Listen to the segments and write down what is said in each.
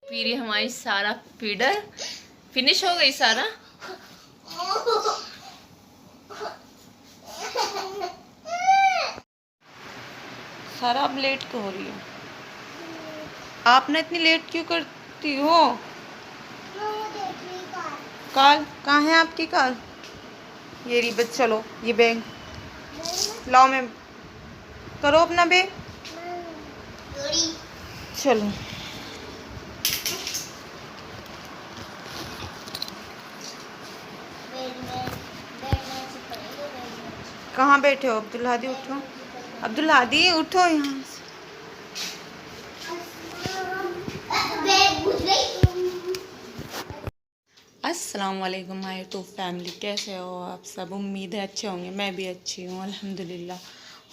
P रही हमारी सारा फीडर। फिनिश हो गई सारा। सारा अब लेट क्यों हो रही है? आपने इतनी लेट क्यों करती हो? कार कहाँ है आपकी कार? ये रही। बस चलो ये बैग लाओ, मैं करो अपना बैग। चलो कहाँ बैठे हो? अब्दुल हादी उठो, अब्दुल हादी उठो यहाँ से। अस्सलाम वालेकुम माय तो फैमिली, कैसे हो आप सब? उम्मीद है अच्छे होंगे। मैं भी अच्छी हूँ अल्हम्दुलिल्लाह।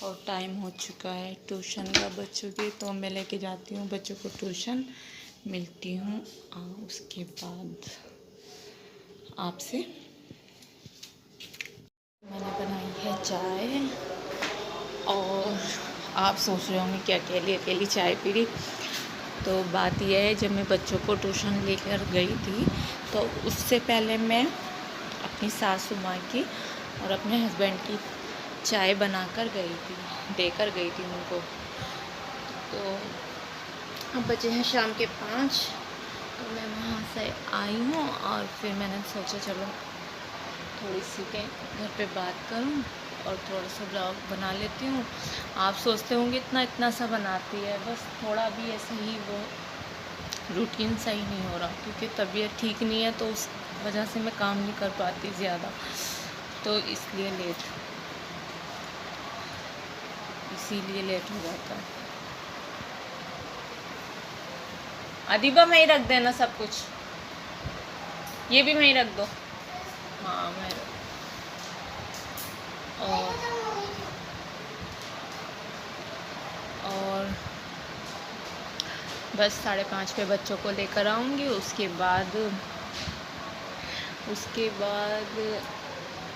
और टाइम हो चुका है ट्यूशन का बच्चों की, तो मैं लेके जाती हूँ बच्चों को ट्यूशन। मिलती हूँ उसके बाद आपसे। मैंने बनाई है चाय और आप सोच रहे होंगे कि अकेली अकेली चाय पी रही। तो बात यह है, जब मैं बच्चों को ट्यूशन लेकर गई थी तो उससे पहले मैं अपनी सासू माँ की और अपने हस्बैंड की चाय बनाकर गई थी, देकर गई थी उनको। तो अब बचे हैं शाम के 5, तो मैं वहाँ से आई हूँ और फिर मैंने सोचा चलो थोड़ी सी के घर पे बात करूँ और थोड़ा सा ब्लॉग बना लेती हूँ। आप सोचते होंगे इतना सा बनाती है, बस थोड़ा भी ऐसे ही वो रूटीन सही नहीं हो रहा, क्योंकि तबीयत ठीक नहीं है तो उस वजह से मैं काम नहीं कर पाती ज़्यादा, तो इसीलिए लेट हो जाता है। अदीबा में ही रख देना सब कुछ, ये भी मैं ही रख दो। हाँ मैं और बस 5:30 पे बच्चों को लेकर आऊँगी। उसके बाद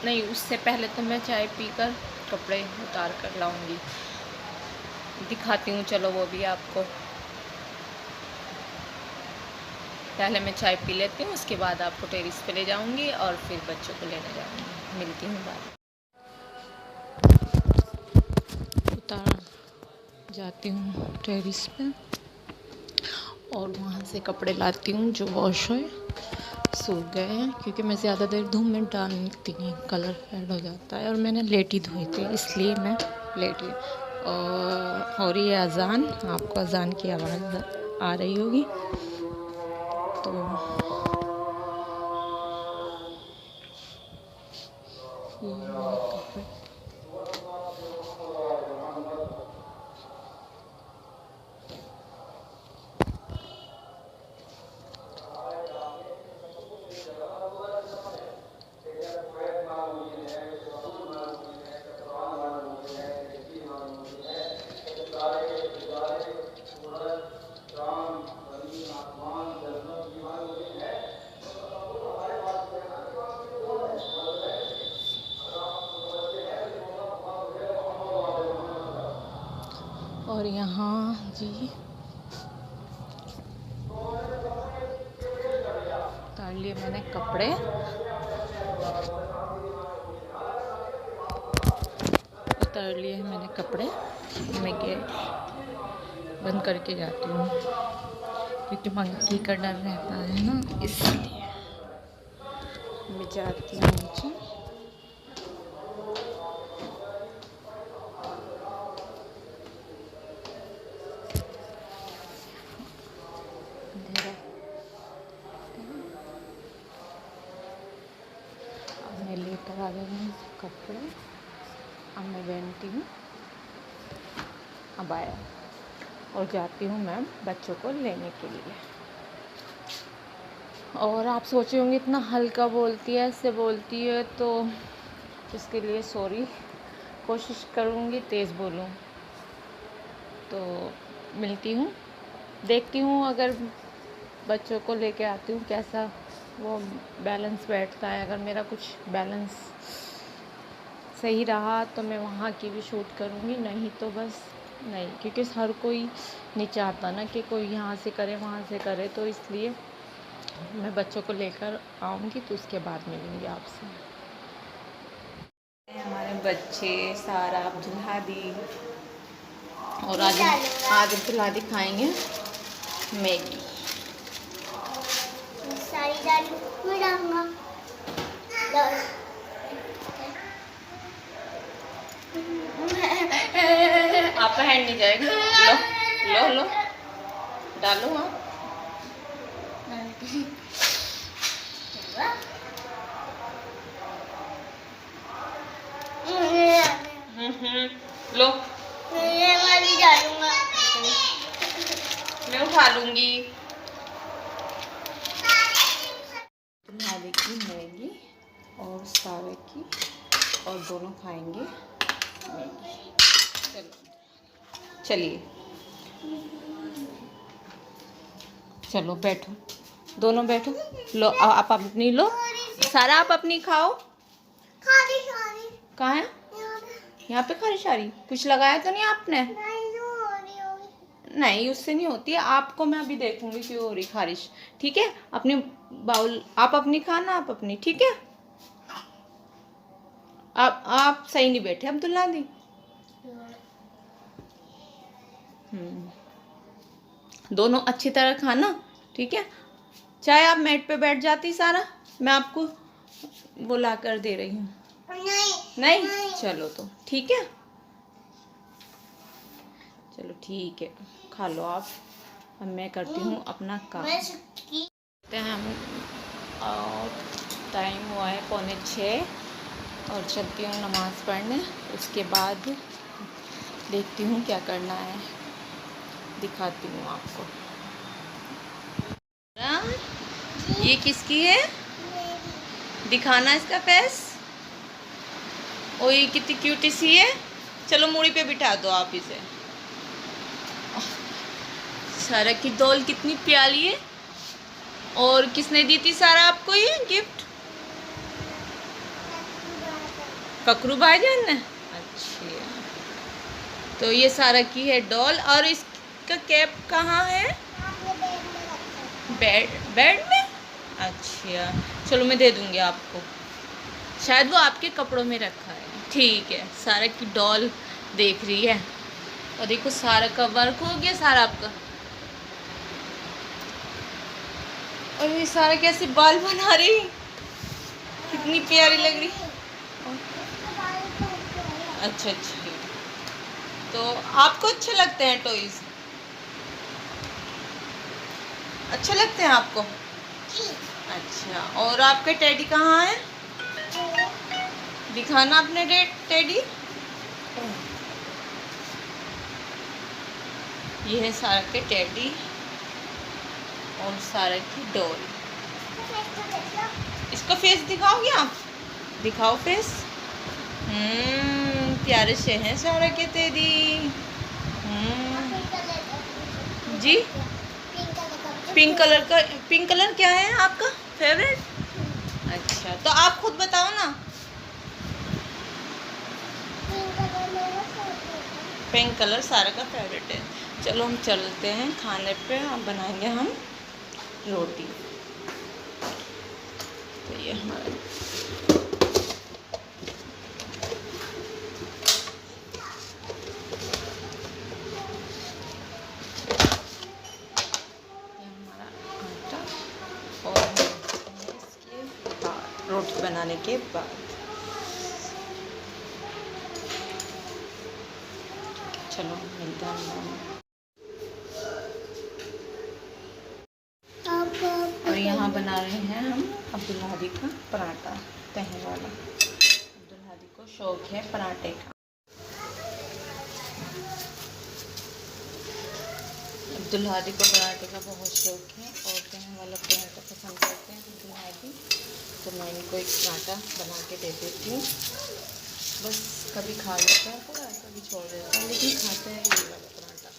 नहीं, उससे पहले तो मैं चाय पीकर कपड़े उतार कर लाऊंगी। दिखाती हूँ, चलो वो भी आपको। पहले मैं चाय पी लेती हूँ, उसके बाद आपको टेरेस पे ले जाऊंगी और फिर बच्चों को लेने जाऊंगी। मिलती हूँ बाद। उतार जाती हूँ टेरेस पे और वहाँ से कपड़े लाती हूँ जो वॉश हुए, सूख गए हैं, क्योंकि मैं ज़्यादा देर धूप में डालती नहीं, कलर फेड हो जाता है। और मैंने लेट ही धोई थी, इसलिए मैं लेट ही। और हो रही है अजान, आपको अजान की आवाज़ आ रही होगी। तो ये मेरे कपड़े, और यहाँ जी उतार लिए मैंने कपड़े। उतार लिए हैं मैंने कपड़े। मैं गेट बंद करके जाती हूँ, क्योंकि मंकी का डर रहता है ना, इसलिए मैं जाती हूँ नीचे। अंधेरा, अब मैं लेकर आ गई हूँ कपड़े। अब मैं पहनती हूँ अबाया और जाती हूँ मैं बच्चों को लेने के लिए। और आप सोचे होंगे इतना हल्का बोलती है, ऐसे बोलती है, तो इसके लिए सॉरी। कोशिश करूँगी तेज़ बोलूँ। तो मिलती हूँ, देखती हूँ अगर बच्चों को लेके आती हूँ कैसा वो बैलेंस बैठता है। अगर मेरा कुछ बैलेंस सही रहा तो मैं वहाँ की भी शूट करूँगी, नहीं तो बस नहीं, क्योंकि हर कोई नहीं चाहता ना कि कोई यहाँ से करे वहाँ से करे, तो इसलिए मैं बच्चों को लेकर आऊँगी तो उसके बाद मिलूँगी आपसे। हमारे बच्चे सारा अब्दुल्ला दी, और आज अब्दुल्ला दी खाएंगे मैगी। सारी दाल में डालूंगा। आपका हैंड नहीं जाएगा। लो लो लो, डालो। आप लो, मैं डालूंगा। मैं उठा लूंगी। तुम्हारे की मैगी और सारे की, और दोनों खाएंगे मैगी। चलिए चलो बैठो, दोनों बैठो। लो आप अपनी लो, सारा आप अपनी खाओ। कहाँ है? यहाँ पे खारिश आ रही? कुछ लगाया तो नहीं आपने? नहीं, उससे नहीं होती है। आपको मैं अभी देखूंगी क्यों हो रही खारिश। ठीक है, अपनी बाउल आप अपनी खाना, आप अपनी। ठीक है, आप सही नहीं बैठे अब्दुल्ला दी। दोनों अच्छी तरह खाना। ठीक है, चाहे आप मैट पे बैठ जाती सारा, मैं आपको बुला कर दे रही हूँ। नहीं, चलो तो ठीक है, चलो ठीक है, खा लो आप। अब मैं करती हूँ अपना काम। हम और टाइम हुआ है 5:45, और चलती हूँ नमाज़ पढ़ने। उसके बाद देखती हूँ क्या करना है, दिखाती हूँ आपको। ये किसकी है? दिखाना इसका फेस। ओ ये कितनी क्यूटी सी है। चलो मूड़ी पे बिठा दो आप इसे। सारा की डॉल कितनी प्यारी है। और किसने दी थी सारा आपको ये गिफ्ट? फकरू भाईजान ने। अच्छा, तो ये सारा की है डॉल। और इसका कैप कहाँ है? बेड में। अच्छा, चलो मैं दे दूंगी आपको, शायद वो आपके कपड़ों में रखा है। ठीक है, सारा की डॉल देख रही है। और देखो सारा का वर्क हो गया सारा आपका। और ये सारा कैसे बाल बना रही, कितनी प्यारी लग रही। अच्छा, तो आपको अच्छे लगते हैं टॉयज? अच्छे लगते हैं आपको? अच्छा, और आपके टेडी कहाँ है? दिखाना अपने टेडी। ये है सारा के टेडी और सारा की डॉल। इसका फेस दिखाओगे आप? दिखाओ फेस। प्यारे से हैं सारा के टेडी। जी, पिंक कलर का। पिंक कलर क्या है आपका फेवरेट? अच्छा, तो आप खुद बताओ ना। पिंक कलर सारा का फेवरेट है। चलो हम चलते हैं खाने पे। अब बनाएंगे हम रोटी। तो ये हमारा आटा, और इसके बाद रोटी बनाने के बाद चलो मिलते हैं। और यहाँ बना रहे हैं हम अब्दुल्ला दी का पराठा, तहे वाला। अब्दुल्ला दी को शौक है पराठे का। अब्दुल्ला दी को पराठे का बहुत शौक है, और तहे वाला पराठा पसंद करते हैं अब्दुल्ला दी। तो मैं इनको एक पराठा बना के दे देती हूँ। बस कभी खा लेते हैं पूरा, कभी छोड़ देते हैं, लेकिन खाते हैं ये वाला पराठा,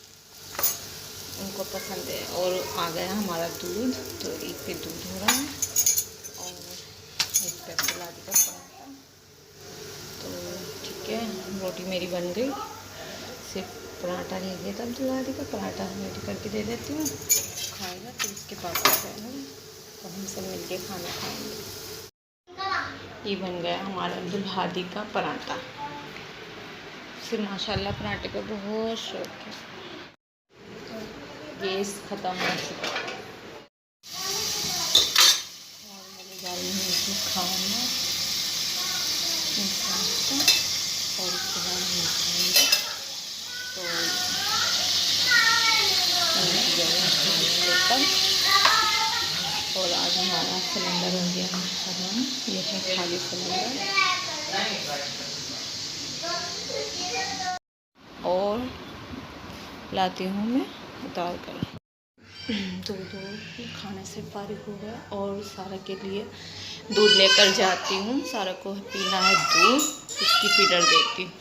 उनको पसंद है। और आ गया हमारा दूध, तो एक पे दूध हो रहा है और एक पे अब्दुल्ला दी का पराठा। तो ठीक है, रोटी मेरी बन गई, सिर्फ पराठा ले लिया तब दुलारी का पराठा रेडी करके दे देती हूँ, खाएगा तो उसके पापा खाएगा, तो हम सब मिलके खाना खाएंगे। ये बन गया हमारा अब्दुल हादी का पराठा। उसे माशाल्लाह पराठे का बहुत शौक है। गैस ख़त्म हो चुका है और मैंने डाली है खाना और उसके बाद हम खाएंगे। तो और आज हमारा सिलेंडर हो गया खत्म। ये है खाली सिलेंडर और लाती हूँ मैं उतार कर। तो खाने से फारिग हो गया और सारा के लिए दूध लेकर जाती हूँ। सारा को पीना है दूध, उसकी फीडर देती हूँ।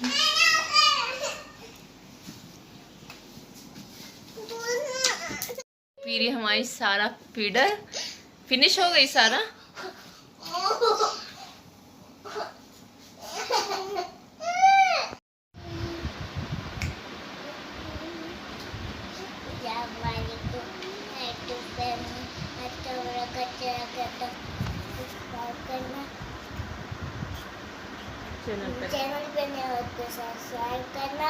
पी रही हमारी सारा फीडर। फिनिश हो गई सारा। चैनल पे नए हो तो सब्सक्राइब करना।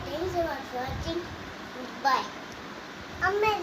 Thanks for watching. बाय। अब मैं